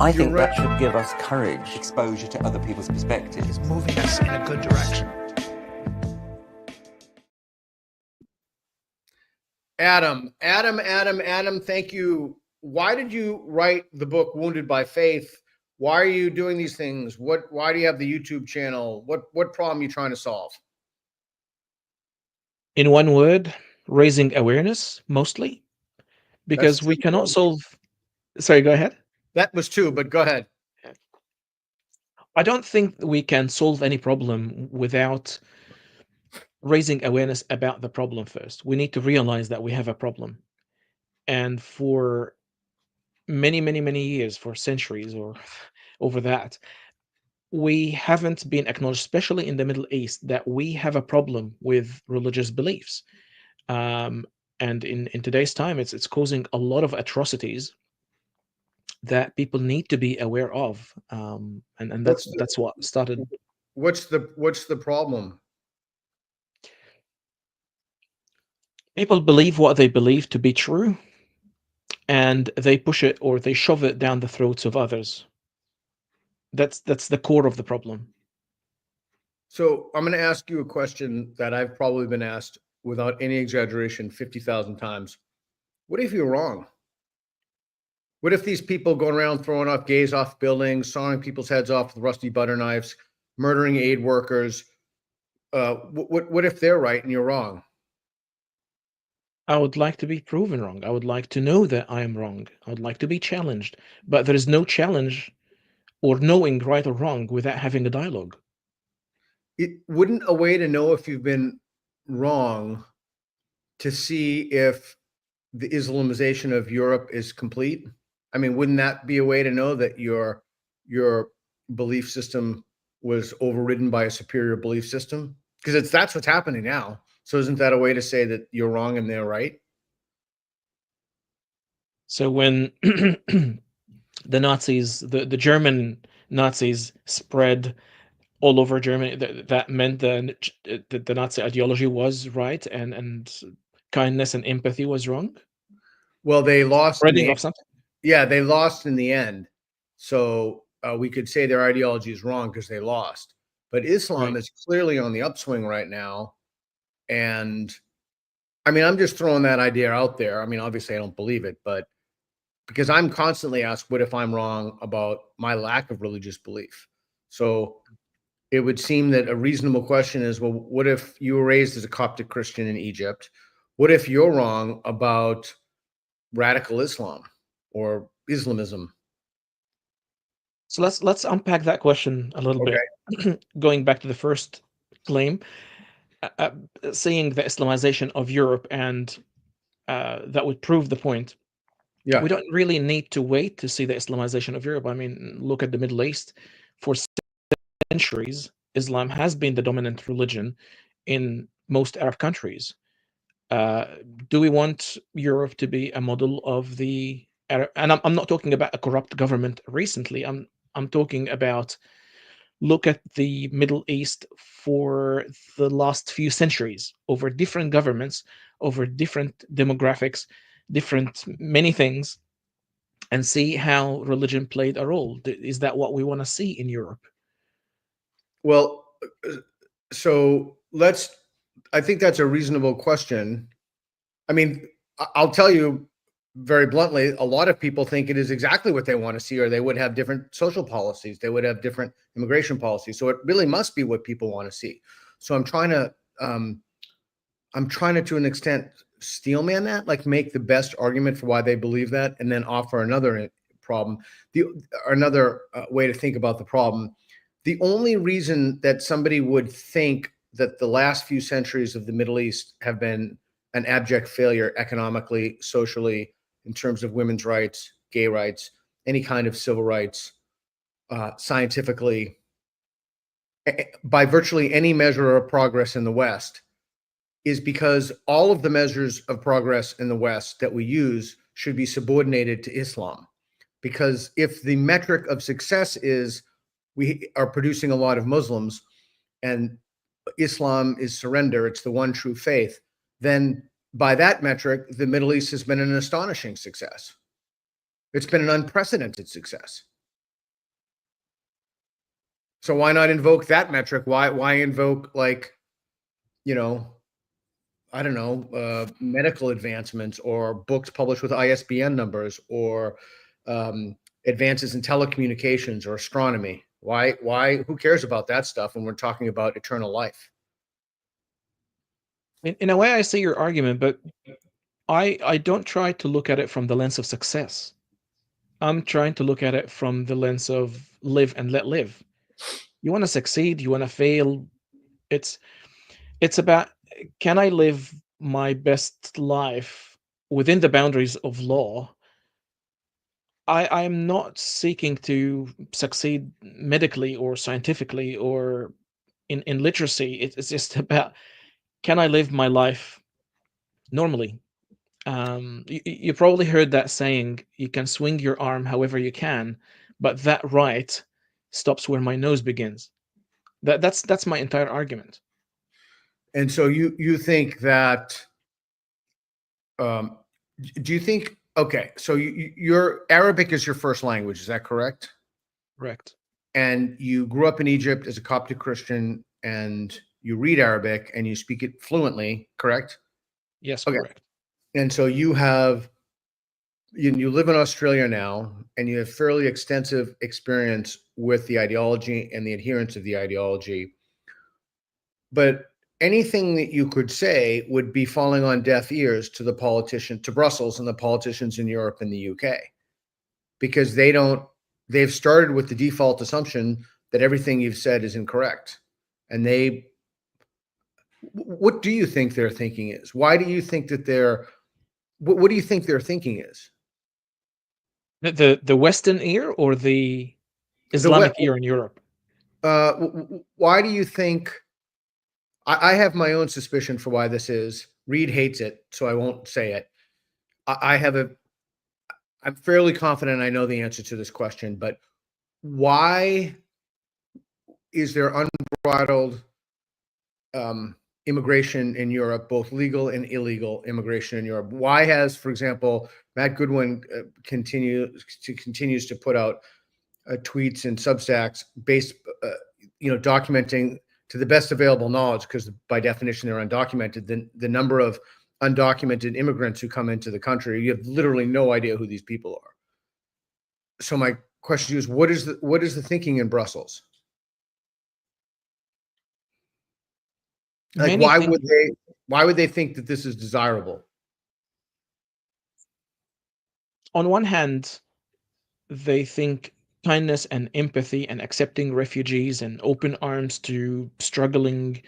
I think that should give us courage. Exposure to other people's perspectives. It's moving us in a good direction. Adam, thank you. Why did you write the book Wounded by Faith? Why are you doing these things? Why do you have the YouTube channel? What problem are you trying to solve? In one word, raising awareness, mostly, because we cannot solve. Sorry, go ahead. That was two, but go ahead. I don't think we can solve any problem without raising awareness about the problem first. We need to realize that we have a problem. And for many, many, many years, for centuries or over that, we haven't been acknowledged, especially in the Middle East, that we have a problem with religious beliefs. And in today's time, it's causing a lot of atrocities that people need to be aware of. And that's what started. What's the problem? People believe what they believe to be true, and they push it or they shove it down the throats of others. That's the core of the problem. So I'm going to ask you a question that I've probably been asked without any exaggeration 50,000 times. What if you're wrong? What if these people going around throwing off gays off buildings, sawing people's heads off with rusty butter knives, murdering aid workers? What if they're right and you're wrong? I would like to be proven wrong. I would like to know that I am wrong. I would like to be challenged. But there is no challenge or knowing right or wrong without having a dialogue. It wouldn't a way to know if you've been wrong to see if the Islamization of Europe is complete? I mean, wouldn't that be a way to know that your belief system was overridden by a superior belief system? Because that's what's happening now. So isn't that a way to say that you're wrong and they're right? So when the Nazis, the German Nazis spread all over Germany, that meant the Nazi ideology was right and kindness and empathy was wrong? Well, they lost. Spreading of something? Yeah, they lost in the end. So we could say their ideology is wrong because they lost. But Islam is clearly on the upswing right now. And I mean, I'm just throwing that idea out there. I mean, obviously I don't believe it, but because I'm constantly asked, what if I'm wrong about my lack of religious belief? So it would seem that a reasonable question is, well, what if you were raised as a Coptic Christian in Egypt? What if you're wrong about radical Islam or Islamism? So let's unpack that question a little bit. Going back to the first claim, seeing the Islamization of Europe, and that would prove the point. Yeah, we don't really need to wait to see the Islamization of Europe. I mean, look at the Middle East. For centuries, Islam has been the dominant religion in most Arab countries. Do we want Europe to be a model of the Arab? And I'm not talking about a corrupt government recently. I'm talking about, look at the Middle East for the last few centuries, over different governments, over different demographics, different many things, and see how religion played a role. Is that what we want to see in Europe? Well, so I think that's a reasonable question. I mean, I'll tell you very bluntly, a lot of people think it is exactly what they want to see, or they would have different social policies. They would have different immigration policies. So it really must be what people want to see. So I'm trying to an extent, steelman that, like make the best argument for why they believe that, and then offer another problem, another way to think about the problem. The only reason that somebody would think that the last few centuries of the Middle East have been an abject failure economically, socially, in terms of women's rights, gay rights, any kind of civil rights, scientifically, by virtually any measure of progress in the West, is because all of the measures of progress in the West that we use should be subordinated to Islam. Because if the metric of success is we are producing a lot of Muslims and Islam is surrender, it's the one true faith, then by that metric, the Middle East has been an astonishing success. It's been an unprecedented success. So why not invoke that metric? Why invoke, like, you know, I don't know, medical advancements or books published with ISBN numbers or advances in telecommunications or astronomy? Who cares about that stuff when we're talking about eternal life? In a way, I see your argument, but I don't try to look at it from the lens of success. I'm trying to look at it from the lens of live and let live. You want to succeed, you want to fail. It's it's about, can I live my best life within the boundaries of law? I'm not seeking to succeed medically or scientifically or in literacy. It's just about, can I live my life normally? You probably heard that saying, you can swing your arm however you can, but that right stops where my nose begins. That's my entire argument. And so you think that, um, do you think, okay, so your Arabic is your first language, is that correct? Correct. And you grew up in Egypt as a Coptic Christian and you read Arabic and you speak it fluently, correct? Yes, Okay. correct. And so you live in Australia now and you have fairly extensive experience with the ideology and the adherents of the ideology. But anything that you could say would be falling on deaf ears to Brussels and the politicians in Europe and the UK, because they've started with the default assumption that everything you've said is incorrect. And what do you think their thinking is? Why do you think that what do you think their thinking is? The Western ear or the Islamic ear in Europe? Why do you think? I have my own suspicion for why this is. Reed hates it, so I won't say it. I'm fairly confident I know the answer to this question, but why is there unbridled immigration in Europe, both legal and illegal immigration in Europe? Why has, for example, Matt Goodwin continues to put out tweets and Substacks based, documenting to the best available knowledge, because by definition they're undocumented, the number of undocumented immigrants who come into the country, you have literally no idea who these people are. So my question to you is, what is the thinking in Brussels? Like, why would they think that this is desirable? On one hand, they think kindness and empathy and accepting refugees and open arms to struggling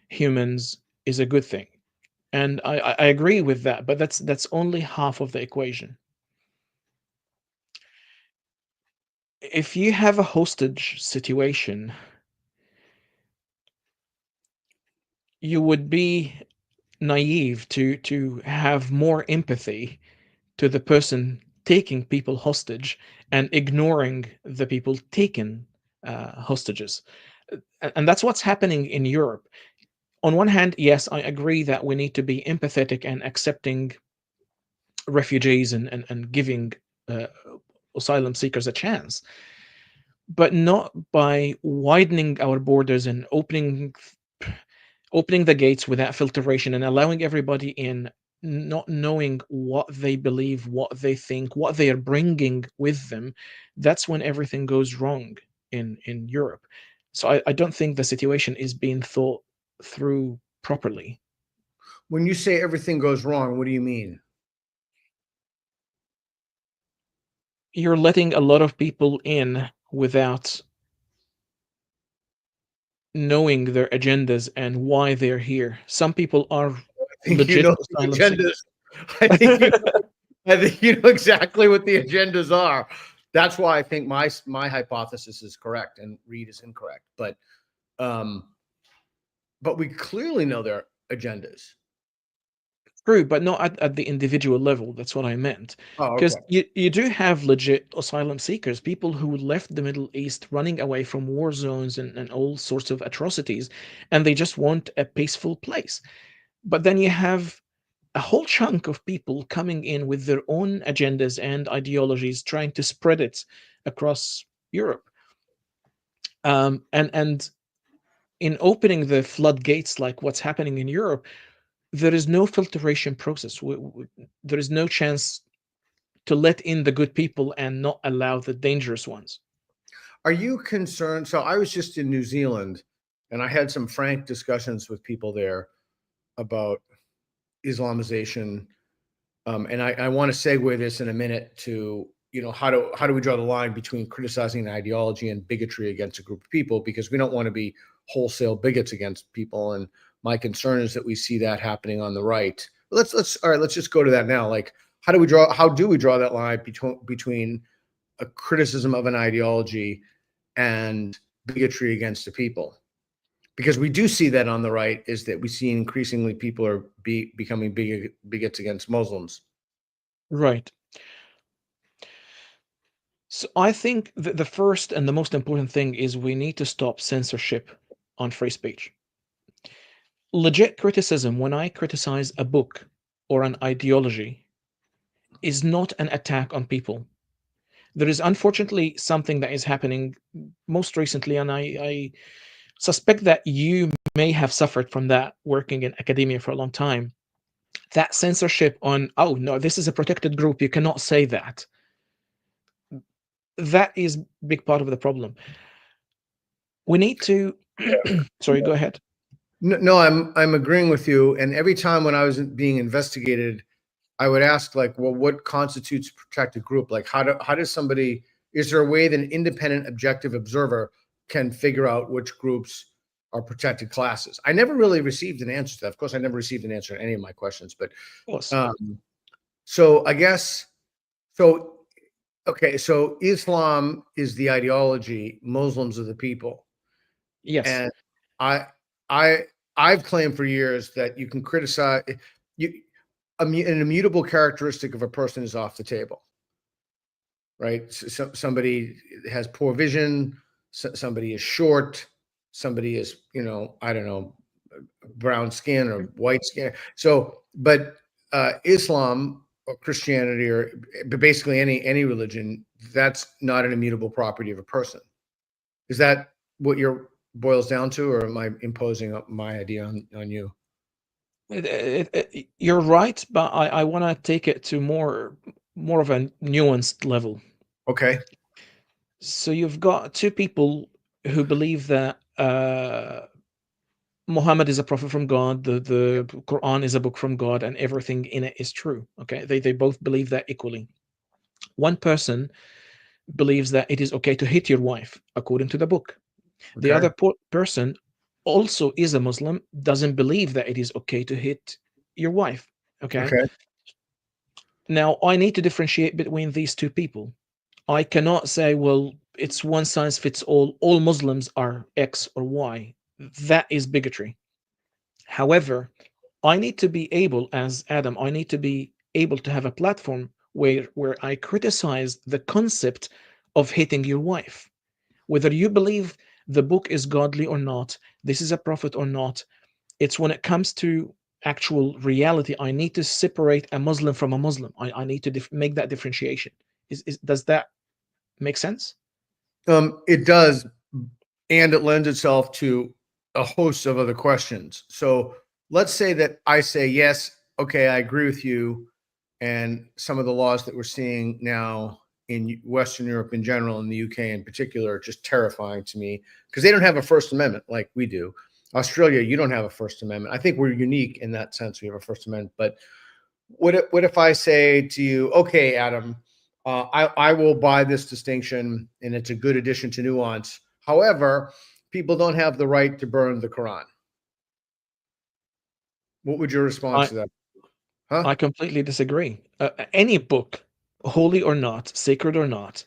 humans is a good thing. And I agree with that, but that's only half of the equation. If you have a hostage situation, you would be naive to have more empathy to the person taking people hostage and ignoring the people taken hostages. And that's what's happening in Europe. On one hand, yes, I agree that we need to be empathetic and accepting refugees and giving uh, asylum seekers a chance, but not by widening our borders and opening the gates without filtration and allowing everybody in, not knowing what they believe, what they think, what they are bringing with them. That's when everything goes wrong in Europe. So I don't think the situation is being thought through properly. When you say everything goes wrong, what do you mean? You're letting a lot of people in without knowing their agendas and why they're here. Some people are I think you legit know the asylum agendas. seekers. I think you know exactly what the agendas are. That's why I think my hypothesis is correct and Reed is incorrect. But we clearly know their agendas. True, but not at the individual level. That's what I meant. Oh, Because okay. you do have legit asylum seekers, people who left the Middle East running away from war zones and all sorts of atrocities, and they just want a peaceful place. But then you have a whole chunk of people coming in with their own agendas and ideologies, trying to spread it across Europe. And in opening the floodgates, like what's happening in Europe, there is no filtration process. There is no chance to let in the good people and not allow the dangerous ones. Are you concerned? So I was just in New Zealand, and I had some frank discussions with people there about Islamization. And I want to segue this in a minute to, how do we draw the line between criticizing an ideology and bigotry against a group of people, because we don't want to be wholesale bigots against people. And my concern is that we see that happening on the right. Let's just go to that now. Like, how do we draw that line between a criticism of an ideology and bigotry against the people? Because we do see that on the right, is that we see increasingly people are becoming bigots against Muslims. Right. So I think the first and the most important thing is we need to stop censorship on free speech. Legit criticism, when I criticize a book or an ideology, is not an attack on people. There is unfortunately something that is happening most recently, and I suspect that you may have suffered from that working in academia for a long time. That censorship on, oh no, this is a protected group, you cannot say that. That is a big part of the problem. We need to sorry, go ahead. No, I'm agreeing with you. And every time when I was being investigated, I would ask, like, well, what constitutes a protected group? Like, how does somebody? Is there a way that an independent, objective observer can figure out which groups are protected classes? I never really received an answer to that. Of course, I never received an answer to any of my questions. But so I guess so. Okay, so Islam is the ideology, Muslims are the people. Yes. And I've claimed for years that you can criticize an immutable characteristic of a person is off the table, right? So somebody has poor vision, somebody is short, somebody is, I don't know, brown skin or white skin. So, but Islam or Christianity or basically any religion, that's not an immutable property of a person. Is that what your boils down to, or am I imposing my idea on you? You're right, but I want to take it to more of a nuanced level. Okay. So you've got two people who believe that Muhammad is a prophet from God, the Quran is a book from God, and everything in it is true. Okay, they both believe that equally. One person believes that it is okay to hit your wife according to the book. The Okay. other person also is a Muslim, doesn't believe that it is okay to hit your wife. Okay. Okay. Now I need to differentiate between these two people. I cannot say, well, it's one size fits all Muslims are X or Y. That is bigotry. However, I need to be able, as Adam, I need to be able to have a platform where I criticize the concept of hitting your wife. Whether you believe the book is godly or not, this is a prophet or not, it's when it comes to actual reality, I need to separate a Muslim from a Muslim. I need to make that differentiation. Does that make sense? It does, and it lends itself to a host of other questions. So let's say that I say, yes, okay, I agree with you, and some of the laws that we're seeing now in Western Europe in general, in the UK in particular, are just terrifying to me, because they don't have a First Amendment like we do. Australia, you don't have a First Amendment. I think we're unique in that sense. We have a First Amendment. But what if I say to you, okay, Adam, I will buy this distinction, and it's a good addition to nuance. However, people don't have the right to burn the Quran. What would your response to that? Huh? I completely disagree. Any book, holy or not, sacred or not,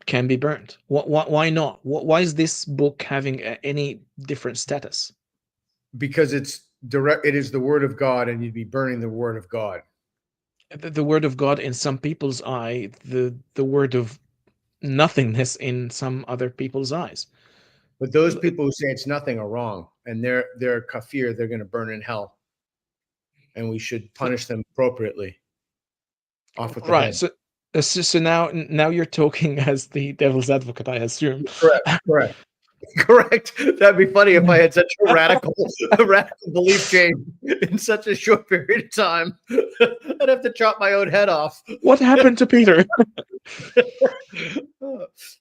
can be burned. Why not? Why is this book having any different status? Because it's direct. It is the word of God, and you'd be burning the word of God. The word of God in some people's eye, the word of nothingness in some other people's eyes. But those people who say it's nothing are wrong, and they're kafir. They're going to burn in hell, and we should punish them appropriately. Off with the Right. head. So now you're talking as the devil's advocate, I assume. Correct. Correct. That'd be funny if I had such a radical belief change in such a short period of time. I'd have to chop my own head off. What happened to Peter?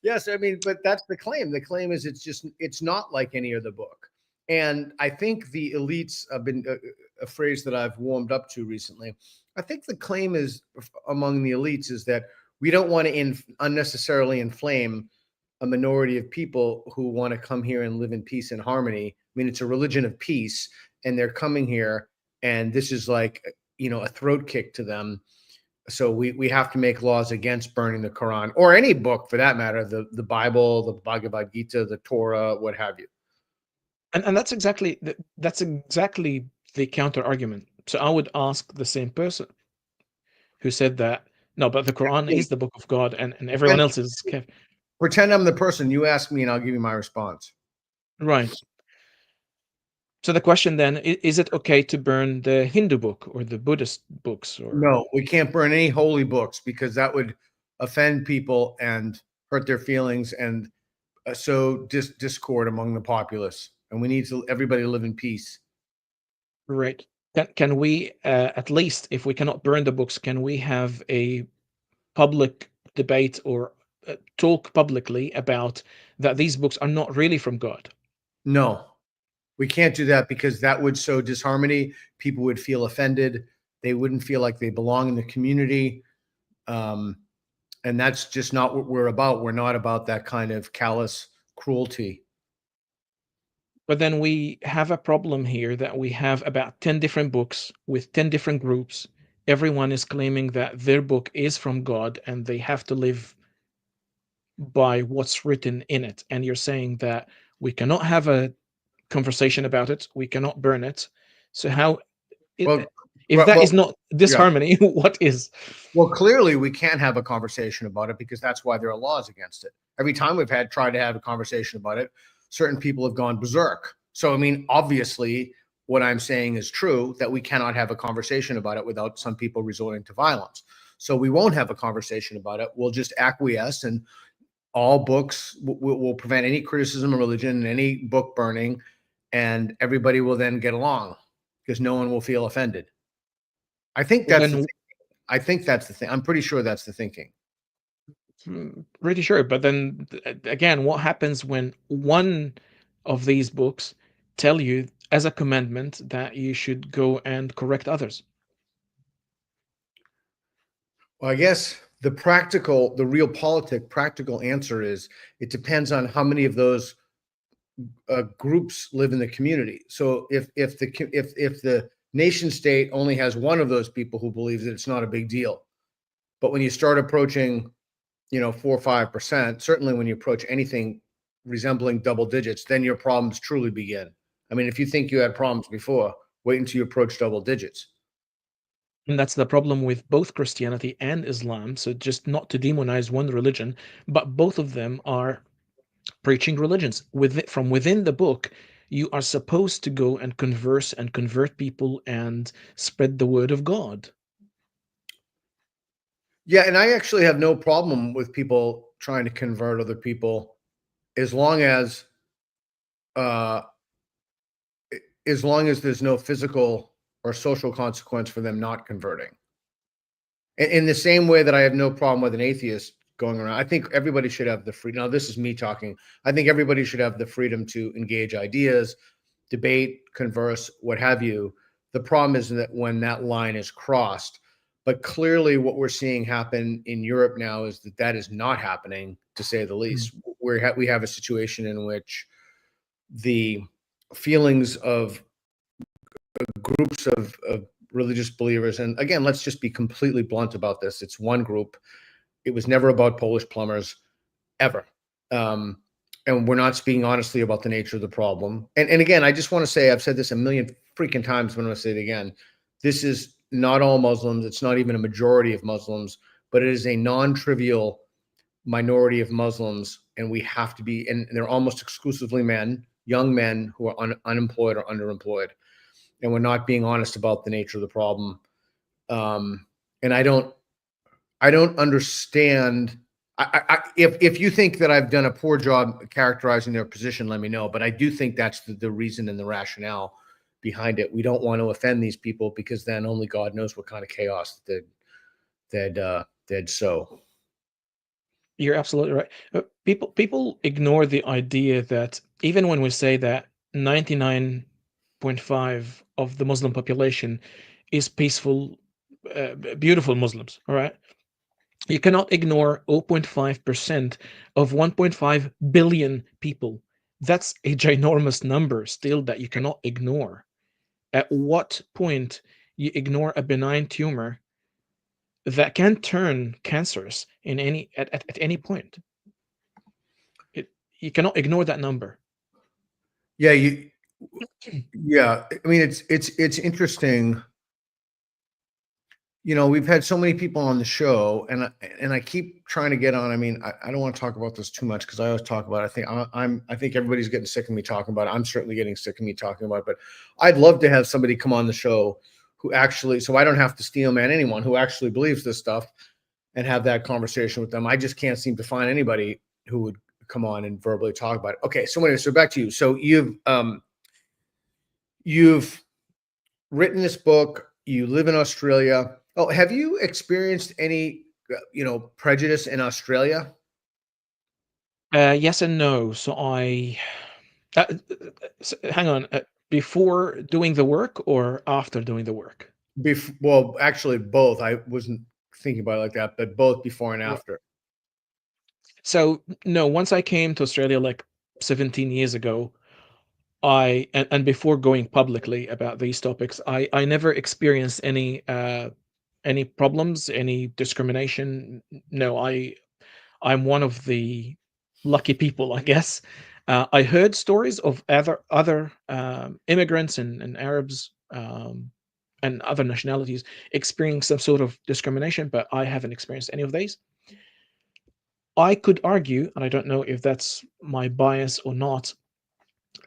Yes, I mean, but that's the claim. The claim is it's not like any other book. And I think the elites have been a phrase that I've warmed up to recently. I think the claim is among the elites is that we don't want to unnecessarily inflame a minority of people who want to come here and live in peace and harmony. I mean, it's a religion of peace, and they're coming here, and this is like, a throat kick to them. So we have to make laws against burning the Quran or any book for that matter, the Bible, the Bhagavad Gita, the Torah, what have you. And that's exactly the counter argument. So I would ask the same person who said that, no, but the Quran is the book of God, and everyone else is Pretend I'm the person. You ask me and I'll give you my response. right. So the question then, is it okay to burn the Hindu book or the Buddhist books? Or No, we can't burn any holy books because that would offend people and hurt their feelings and sow discord among the populace. And we need everybody to live in peace. right. Can we, at least if we cannot burn the books, can we have a public debate or talk publicly about that these books are not really from God? No, we can't do that because that would sow disharmony. People would feel offended. They wouldn't feel like they belong in the community. And that's just not what we're about. We're not about that kind of callous cruelty. But then we have a problem here that we have about 10 different books with 10 different groups. Everyone is claiming that their book is from God and they have to live by what's written in it. And you're saying that we cannot have a conversation about it, we cannot burn it. So how, if that is not disharmony, what is? Well, clearly we can't have a conversation about it because that's why there are laws against it. Every time we've tried to have a conversation about it, certain people have gone berserk. So, I mean, obviously what I'm saying is true, that we cannot have a conversation about it without some people resorting to violence. So we won't have a conversation about it. We'll just acquiesce, and all books will prevent any criticism of religion and any book burning, and everybody will then get along because no one will feel offended. I think that's the thing. I'm pretty sure that's the thinking. Pretty sure. But then again, what happens when one of these books tell you as a commandment that you should go and correct others? Well, I guess the real practical answer is it depends on how many of those groups live in the community. So if the nation state only has one of those people who believes it, it's not a big deal. But when you start approaching 4 or 5%, certainly when you approach anything resembling double digits, then your problems truly begin. I mean, if you think you had problems before, wait until you approach double digits. And that's the problem with both Christianity and Islam. So just not to demonize one religion, but both of them are preaching religions. From within the book, you are supposed to go and converse and convert people and spread the word of God. Yeah, and I actually have no problem with people trying to convert other people as long as there's no physical or social consequence for them not converting. In the same way that I have no problem with an atheist going around, I think everybody should have the freedom. Now, this is me talking. I think everybody should have the freedom to engage ideas, debate, converse, what have you. The problem is that when that line is crossed. But clearly what we're seeing happen in Europe now is that is not happening, to say the least. We have a situation in which the feelings of groups of religious believers, and again, let's just be completely blunt about this. It's one group. It was never about Polish plumbers, ever. And we're not speaking honestly about the nature of the problem. And again, I just want to say, I've said this a million freaking times, but I'm going to say it again. This is not all Muslims. It's not even a majority of Muslims, but it is a non-trivial minority of Muslims. And we have to be, and they're almost exclusively men, young men who are unemployed or underemployed. And we're not being honest about the nature of the problem. And I don't I don't understand. If you think that I've done a poor job characterizing their position, let me know. But I do think that's the reason and the rationale behind it. We don't want to offend these people because then only God knows what kind of chaos they'd sow. You're absolutely right. People ignore the idea that even when we say that 99.5 of the Muslim population is peaceful, beautiful Muslims, all right? You cannot ignore 0.5% of 1.5 billion people. That's a ginormous number still that you cannot ignore. At what point you ignore a benign tumor that can turn cancerous in at any point? You cannot ignore that number. Yeah, yeah. I mean, it's interesting. We've had so many people on the show, and I keep trying to get on. I mean, I don't want to talk about this too much because I always talk about it. I think everybody's getting sick of me talking about it. I'm certainly getting sick of me talking about it, but I'd love to have somebody come on the show who actually, so I don't have to steel man anyone, who actually believes this stuff and have that conversation with them. I just can't seem to find anybody who would come on and verbally talk about it. Okay, so anyway, so back to you. So you've written this book. You live in Australia. Oh, have you experienced any, prejudice in Australia? Yes and no. So uh, hang on. Before doing the work or after doing the work? Well, actually, both. I wasn't thinking about it like that, but both before and Right. after. So no, once I came to Australia like 17 years ago, and before going publicly about these topics, I never experienced any problems, any discrimination. No, I'm one of the lucky people, I guess. I heard stories of other immigrants and Arabs and other nationalities experiencing some sort of discrimination, but I haven't experienced any of these. I could argue, and I don't know if that's my bias or not,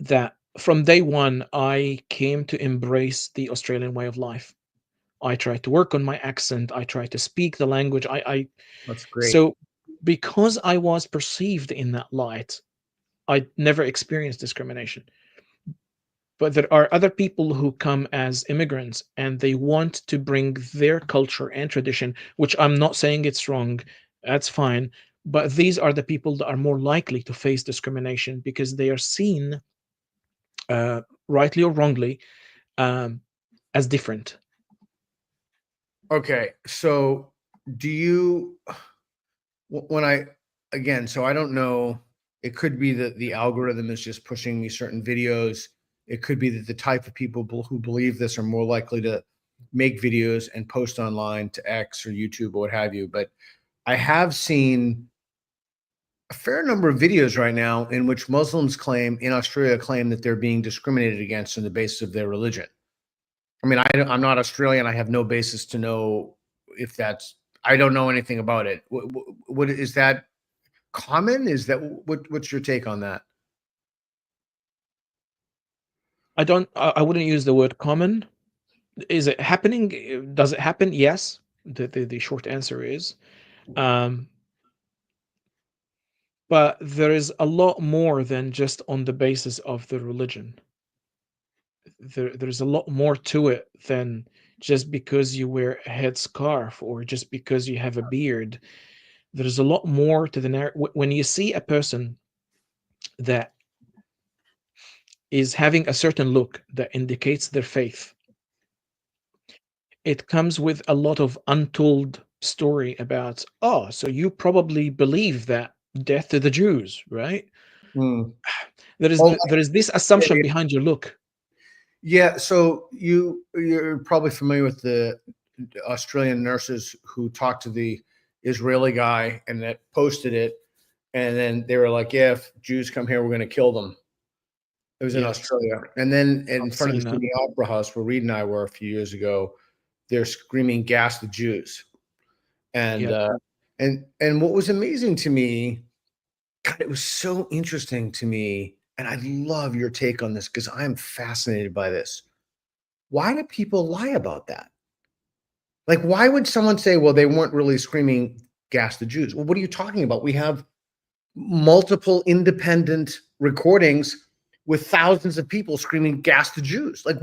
that from day one I came to embrace the Australian way of life. I tried to work on my accent. I tried to speak the language. I That's great. So because I was perceived in that light, I never experienced discrimination. But there are other people who come as immigrants and they want to bring their culture and tradition, which I'm not saying it's wrong, that's fine. But these are the people that are more likely to face discrimination because they are seen, rightly or wrongly, um, as different. Okay, so do you when I again, so I don't know. It could be that the algorithm is just pushing me certain videos. It could be that the type of people who believe this are more likely to make videos and post online to X or YouTube or what have you. But I have seen a fair number of videos right now in which Muslims in Australia claim that they're being discriminated against on the basis of their religion. I mean, I'm not Australian. I have no basis to know if that's. I don't know anything about it. What is that common? Is that what's your take on that? I wouldn't use the word common. Is it happening? Does it happen? Yes. The short answer is. Um, but there is a lot more than just on the basis of the religion. There's a lot more to it than just because you wear a headscarf or just because you have a beard. There's a lot more to the narrative. When you see a person that is having a certain look that indicates their faith, it comes with a lot of untold story about, oh, so you probably believe that death to the Jews, right? Hmm. There is Oh, there is this yeah, assumption yeah. behind your look. Yeah, so you're probably familiar with the Australian nurses who talked to the Israeli guy and that posted it, and then they were like, "Yeah, if Jews come here, we're going to kill them." It was in Yes, Australia, and then in I've front of the seen that. Sydney Opera House, where Reed and I were a few years ago, they're screaming, "Gas the Jews!" And Yeah, and what was amazing to me, God, it was so interesting to me, and I love your take on this because I'm fascinated by this. Why do people lie about that? Like, why would someone say, well, they weren't really screaming gas the Jews? Well, what are you talking about? We have multiple independent recordings with thousands of people screaming gas the Jews. Like,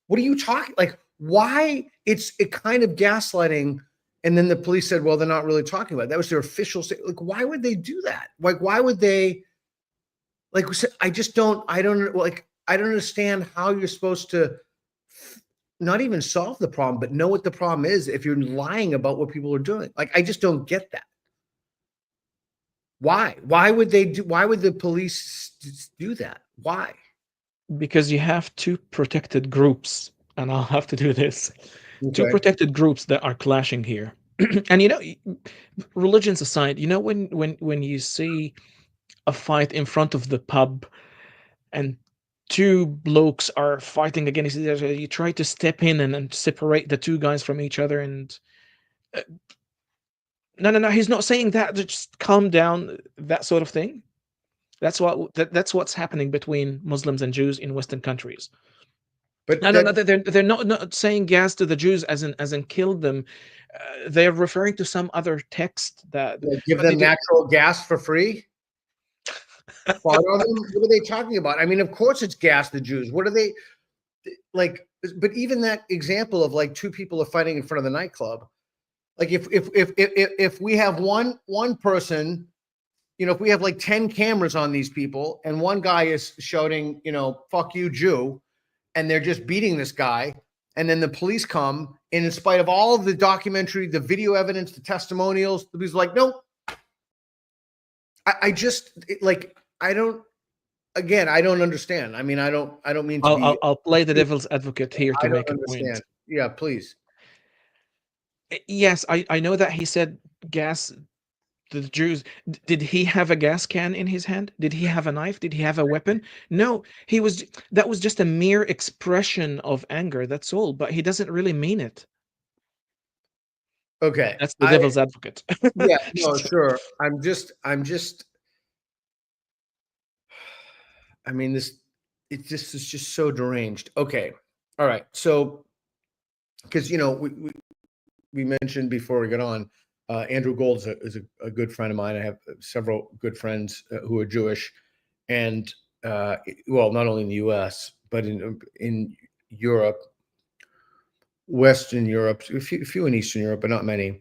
what are you talking? Like, why? It's a kind of gaslighting. And then the police said, well, they're not really talking about it. That was their official statement. Like, why would they do that? Like, why would they? Like, I don't understand how you're supposed to not even solve the problem, but know what the problem is if you're lying about what people are doing. Like, I just don't get that. Why? Why would the police do that? Why? Because you have two protected groups, and I'll have to do this. Two Okay. protected groups that are clashing here. And religions aside, when you see a fight in front of the pub and two blokes are fighting against each other, you try to step in and separate the two guys from each other, and no, he's not saying that. Just calm down, that sort of thing. That's what's happening between Muslims and Jews in Western countries. But No, they're not saying gas to the Jews as in killed them. They're referring to some other text that give them natural gas for free. What are they talking about? I mean, of course it's gas the Jews. What are they like? But even that example of like two people are fighting in front of the nightclub, like if we have one person, if we have like 10 cameras on these people and one guy is shouting, fuck you, Jew, and they're just beating this guy, and then the police come, and in spite of all of the documentary, the video evidence, the testimonials, the police are like, no. I don't understand. I mean, I don't mean to I'll play the devil's advocate here to make a point. Yeah, please. Yes, I know that he said gas to the Jews. Did he have a gas can in his hand? Did he have a knife? Did he have a weapon? No, that was just a mere expression of anger. That's all, but he doesn't really mean it. Okay. That's the devil's advocate. Yeah, no, sure. I mean, is just so deranged. Okay. All right. So, because, we mentioned before we got on, Andrew Gold is a good friend of mine. I have several good friends who are Jewish, and well, not only in the U.S. but in Europe, Western Europe, a few in Eastern Europe, but not many.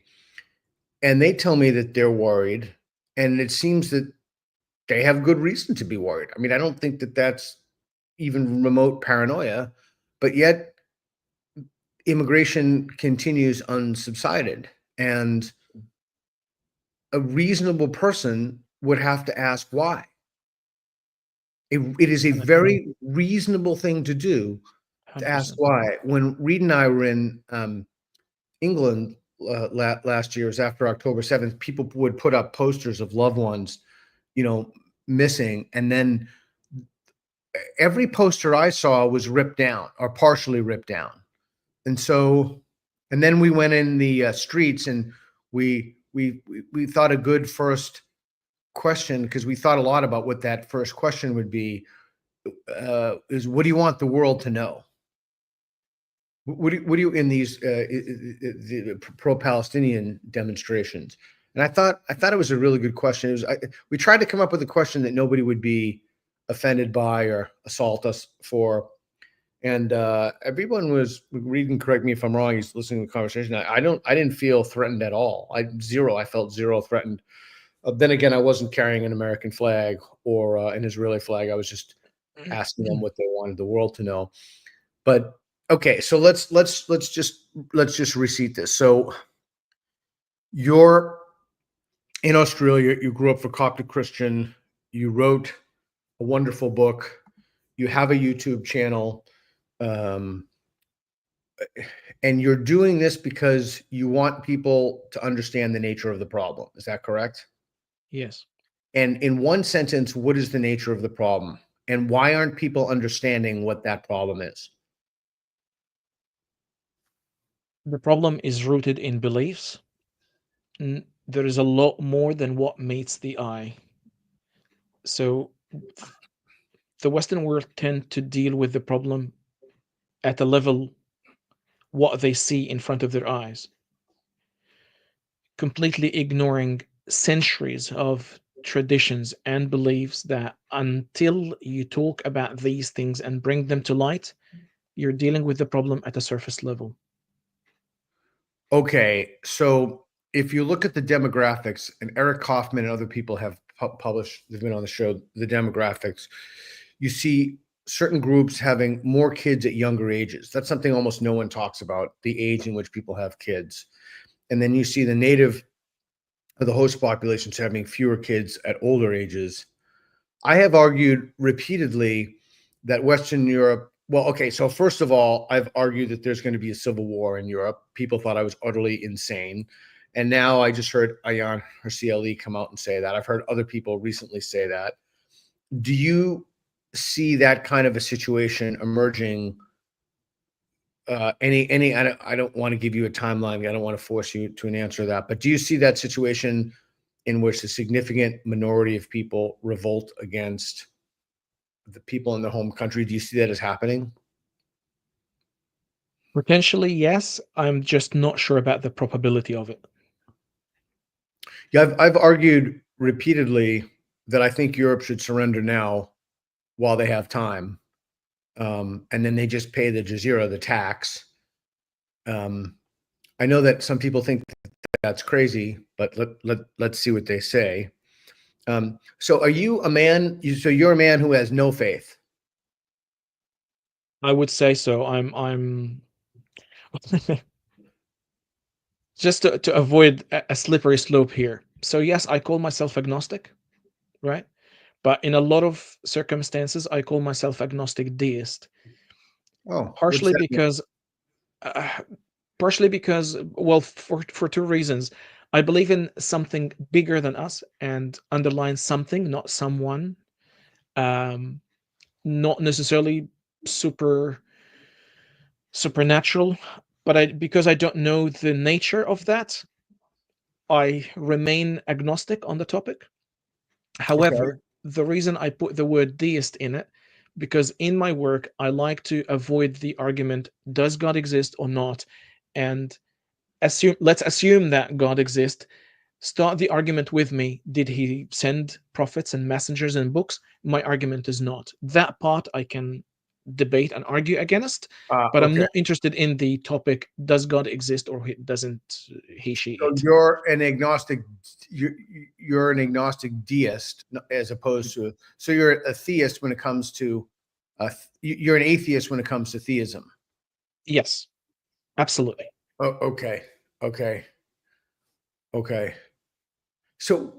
And they tell me that they're worried, and it seems that they have good reason to be worried. I mean, I don't think that that's even remote paranoia, but yet immigration continues unsubsided, and a reasonable person would have to ask why. It is a very reasonable thing to do to ask 100%. why. When Reed and I were in England last year, it was after October 7th, people would put up posters of loved ones, missing, and then every poster I saw was ripped down or partially ripped down. And then we went in the streets, and we thought a good first question, because we thought a lot about what that first question would be, is what do you want the world to know? What do you in these the pro-Palestinian demonstrations? And I thought it was a really good question. We tried to come up with a question that nobody would be offended by or assault us for. And everyone was reading. Correct me if I'm wrong. He's listening to the conversation. I didn't feel threatened at all. I felt zero threatened. Then again, I wasn't carrying an American flag or an Israeli flag. I was just asking them what they wanted the world to know. But okay, so let's just reseat this. So you're in Australia. You grew up for Coptic Christian. You wrote a wonderful book. You have a YouTube channel. And you're doing this because you want people to understand the nature of the problem. Is that correct? Yes. And in one sentence, what is the nature of the problem? And why aren't people understanding what that problem is? The problem is rooted in beliefs. There is a lot more than what meets the eye. So the Western world tend to deal with the problem at a level what they see in front of their eyes. completely ignoring centuries of traditions and beliefs that until you talk about these things and bring them to light, you're dealing with the problem at a surface level. Okay, so if you look at the demographics, and Eric Kaufman and other people have published, they've been on the show, the demographics, you see certain groups having more kids at younger ages. That's something almost no one talks about, the age in which people have kids. And then you see the native or the host populations having fewer kids at older ages. I have argued repeatedly that Western Europe, well, okay, so first of all, I've argued that there's going to be a civil war in Europe. People thought I was utterly insane. And now I just heard Ayan or CLE come out and say that. I've heard other people recently say that. Do you see that kind of a situation emerging? I don't want to give you a timeline. I don't want to force you to an answer to that. But do you see that situation in which a significant minority of people revolt against the people in their home country? Do you see that as happening? Potentially, yes. I'm just not sure about the probability of it. Yeah, I've argued repeatedly that I think Europe should surrender now while they have time. And then they just pay the jazeera, the tax. I know that some people think that's crazy, but let's see what they say. So are you a man? So you're a man who has no faith. I would say so. I'm just to avoid a slippery slope here. So yes, I call myself agnostic, right? But in a lot of circumstances, I call myself agnostic deist. Oh, what's Partially that mean? because, uh, partially because, well, for two reasons. I believe in something bigger than us and underline something, not someone. Um, Not necessarily super supernatural, but because I don't know the nature of that, I remain agnostic on the topic. Okay. However, the reason I put the word deist in it, because in my work, I like to avoid the argument, does God exist or not? And let's assume that God exists. Start the argument with me. Did he send prophets and messengers and books? My argument is not. That part I can debate and argue against, but I'm Okay. not interested in the topic, does God exist or doesn't he, she, So it? you're an agnostic. You're an agnostic deist, as opposed to. So you're a theist when it comes to. You're an atheist when it comes to theism. Yes, absolutely. Oh, okay. Okay. Okay. So,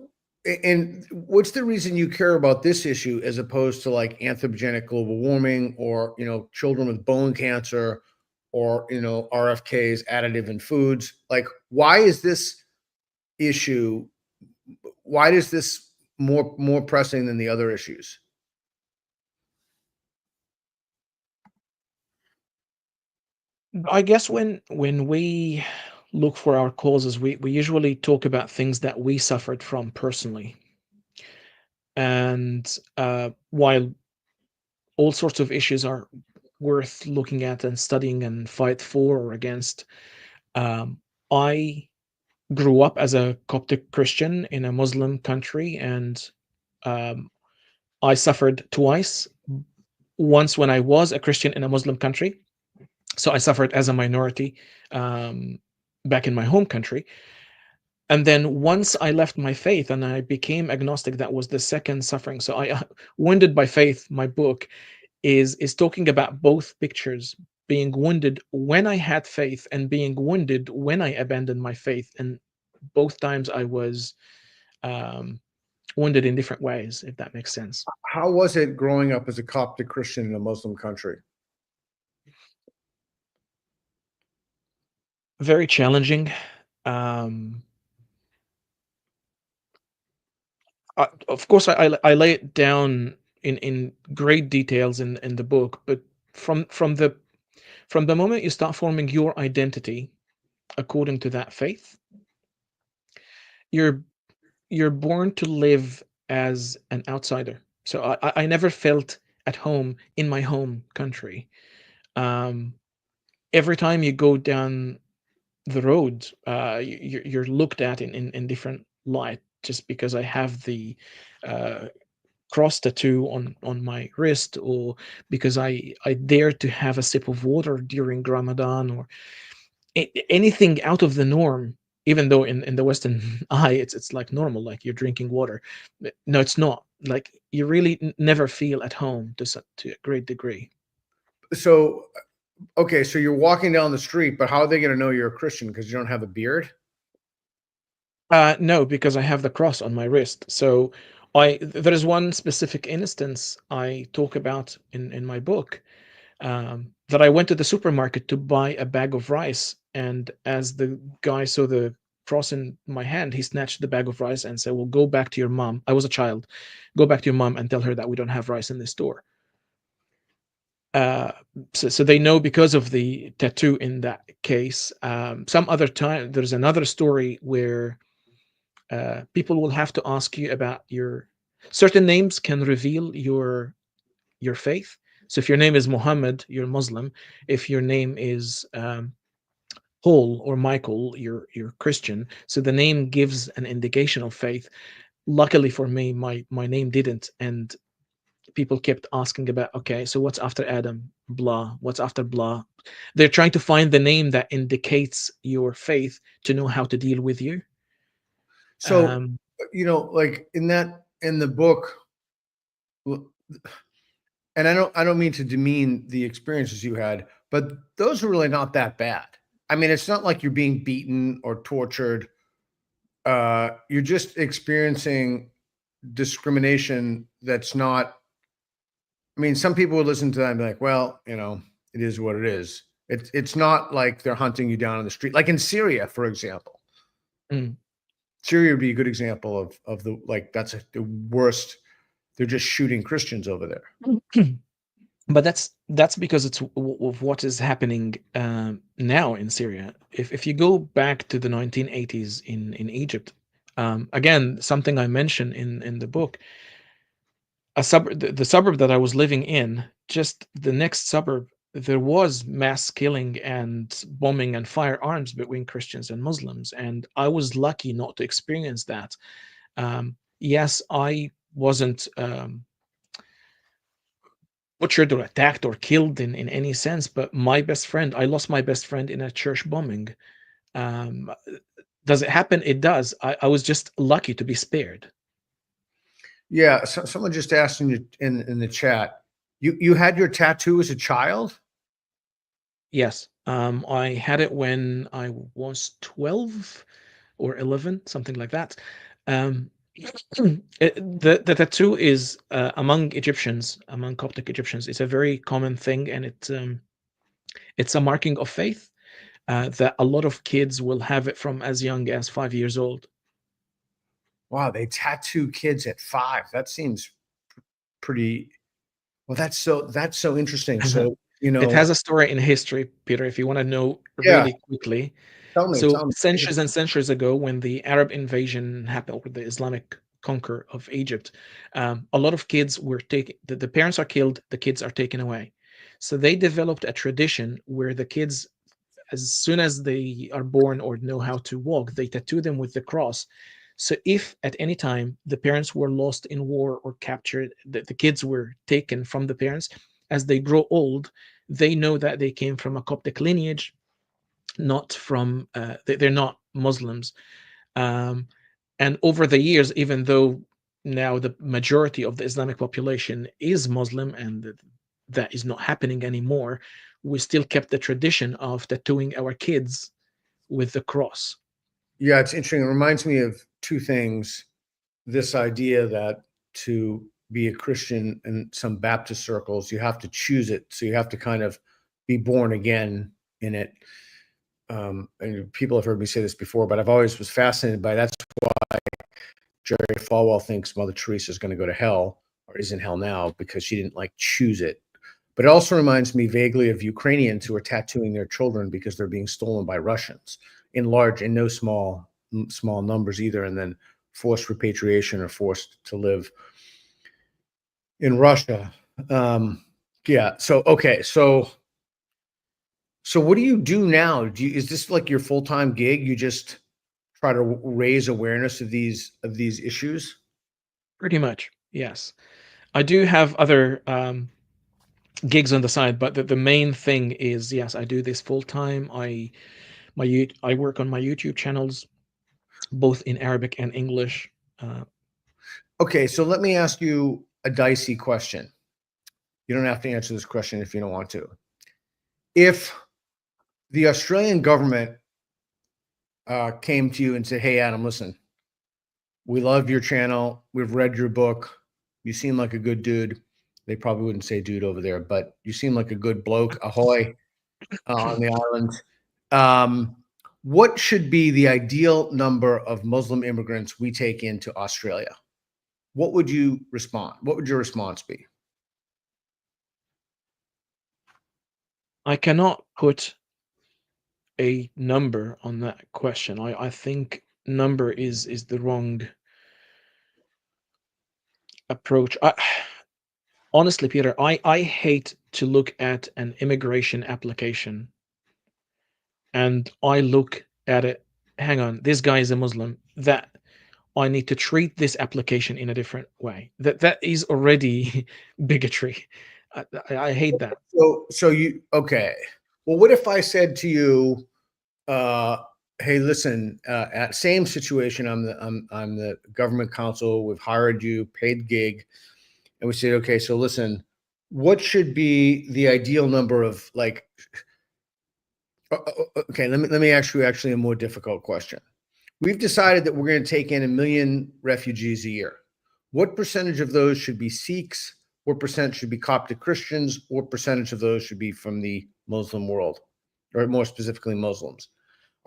and what's the reason you care about this issue as opposed to like anthropogenic global warming or, children with bone cancer or, RFK's additive in foods? Like, why is this issue, why is this more pressing than the other issues? I guess when we look for our causes, we usually talk about things that we suffered from personally. And while all sorts of issues are worth looking at and studying and fight for or against, I grew up as a Coptic Christian in a Muslim country, and um, I suffered twice. Once when I was a Christian in a Muslim country, so I suffered as a minority um, back in my home country. And then once I left my faith and I became agnostic, that was the second suffering. So I, Wounded by Faith, my book, is talking about both pictures: being wounded when I had faith and being wounded when I abandoned my faith. And both times I was um, wounded in different ways, if that makes sense. How was it growing up as a Coptic Christian in a Muslim country? Very challenging. Um, of course, I lay it down in great details in the book, but from the moment you start forming your identity according to that faith, you're you're born to live as an outsider. So I never felt at home in my home country. Um, every time you go down the road, you're looked at in different light just because I have the uh, cross tattoo on my wrist, or because I dare to have a sip of water during Ramadan, or anything out of the norm. Even though in the Western eye, it's like normal, like you're drinking water. No, it's not. Like you really never feel at home to a great degree. So, okay, so you're walking down the street, but how are they going to know you're a Christian because you don't have a beard? No, because I have the cross on my wrist. So there is one specific instance I talk about in my book, that I went to the supermarket to buy a bag of rice, and as the guy saw the cross in my hand, he snatched the bag of rice and said, "Well, go back to your mom." I was a child. "Go back to your mom and tell her that we don't have rice in this store." Uh, so they know because of the tattoo in that case. Some other time, there's another story where people will have to ask you about your certain names can reveal your faith. So if your name is Muhammad, you're Muslim. If your name is Paul or Michael, you're Christian. So the name gives an indication of faith. Luckily for me, my name didn't, and people kept asking about, okay, so what's after Adam? Blah. What's after blah? They're trying to find the name that indicates your faith to know how to deal with you. So, Um, like in the book, and I don't mean to demean the experiences you had, but those are really not that bad. I mean, it's not like you're being beaten or tortured. You're just experiencing discrimination that's not. I mean, some people would listen to that and be like, "Well, it is what it is." It's not like they're hunting you down on the street, like in Syria, for example. mm. Syria would be a good example of the like the worst. They're just shooting Christians over there. But that's because it's of what is happening now in Syria. If you go back to the 1980s in Egypt, again, something I mention in the book, the suburb that I was living in, just the next suburb, there was mass killing and bombing and firearms between Christians and Muslims, and I was lucky not to experience that. Yes, I wasn't butchered or attacked or killed in any sense, but my best friend, I lost my best friend in a church bombing. Um, does it happen? It does. I was just lucky to be spared. Yeah, so someone just asked in the chat, you had your tattoo as a child? Yes, I had it when I was 12 or 11, something like that. Um, the tattoo is among Egyptians, among Coptic Egyptians, it's a very common thing, and it's a marking of faith. That a lot of kids will have it from as young as 5 years old. Wow, they tattoo kids at 5. That seems pretty well, that's so interesting. So, It has a story in history, Peter, if you want to know yeah, really quickly. tell So me. centuries and centuries ago, when the Arab invasion happened, or the Islamic conquer of Egypt, a lot of kids were taken. The parents are killed, the kids are taken away. So they developed a tradition where the kids, as soon as they are born or know how to walk, they tattoo them with the cross. So if at any time the parents were lost in war or captured, the kids were taken from the parents, as they grow old, they know that they came from a Coptic lineage, not from, they're not Muslims. Um, and over the years, even though now the majority of the Islamic population is Muslim, and that is not happening anymore, we still kept the tradition of tattooing our kids with the cross. Yeah, it's interesting. It reminds me of two things. This idea that to be a Christian in some Baptist circles, you have to choose it. So you have to kind of be born again in it. And people have heard me say this before, but I've always was fascinated by that's why Jerry Falwell thinks Mother Teresa is going to go to hell or is in hell now because she didn't like choose it. But it also reminds me vaguely of Ukrainians who are tattooing their children because they're being stolen by Russians in no small numbers either, and then forced repatriation or forced to live in Russia. Yeah. So okay. So So what do you do now? Is this like your full-time gig? You just try to raise awareness of these issues? Pretty much, yes. I do have other gigs on the side, but the main thing is, yes, I do this full time. I work on my YouTube channels, both in Arabic and English. Okay, so let me ask you a dicey question. You don't have to answer this question if you don't want to. If the Australian government came to you and said, "Hey, Adam, listen, we love your channel. We've read your book. You seem like a good dude." They probably wouldn't say dude over there, but you seem like a good bloke. Ahoy on the island. What should be the ideal number of Muslim immigrants we take into Australia? What would you respond? What would your response be? I cannot put a number on that question. I think number is the wrong approach. Honestly, Peter, I hate to look at an immigration application and I look at it, hang on, this guy is a Muslim, that I need to treat this application in a different way. That is already bigotry. I hate that. So you okay? Well, what if I said to you, "Hey, listen, at same situation. I'm the government counsel. We've hired you, paid gig, and we said, okay, so listen, what should be the ideal number of like?" Okay, let me ask you actually a more difficult question. We've decided that we're going to take in 1 million refugees a year. What percentage of those should be Sikhs? What percent should be Coptic Christians? What percentage of those should be from the Muslim world, or more specifically Muslims?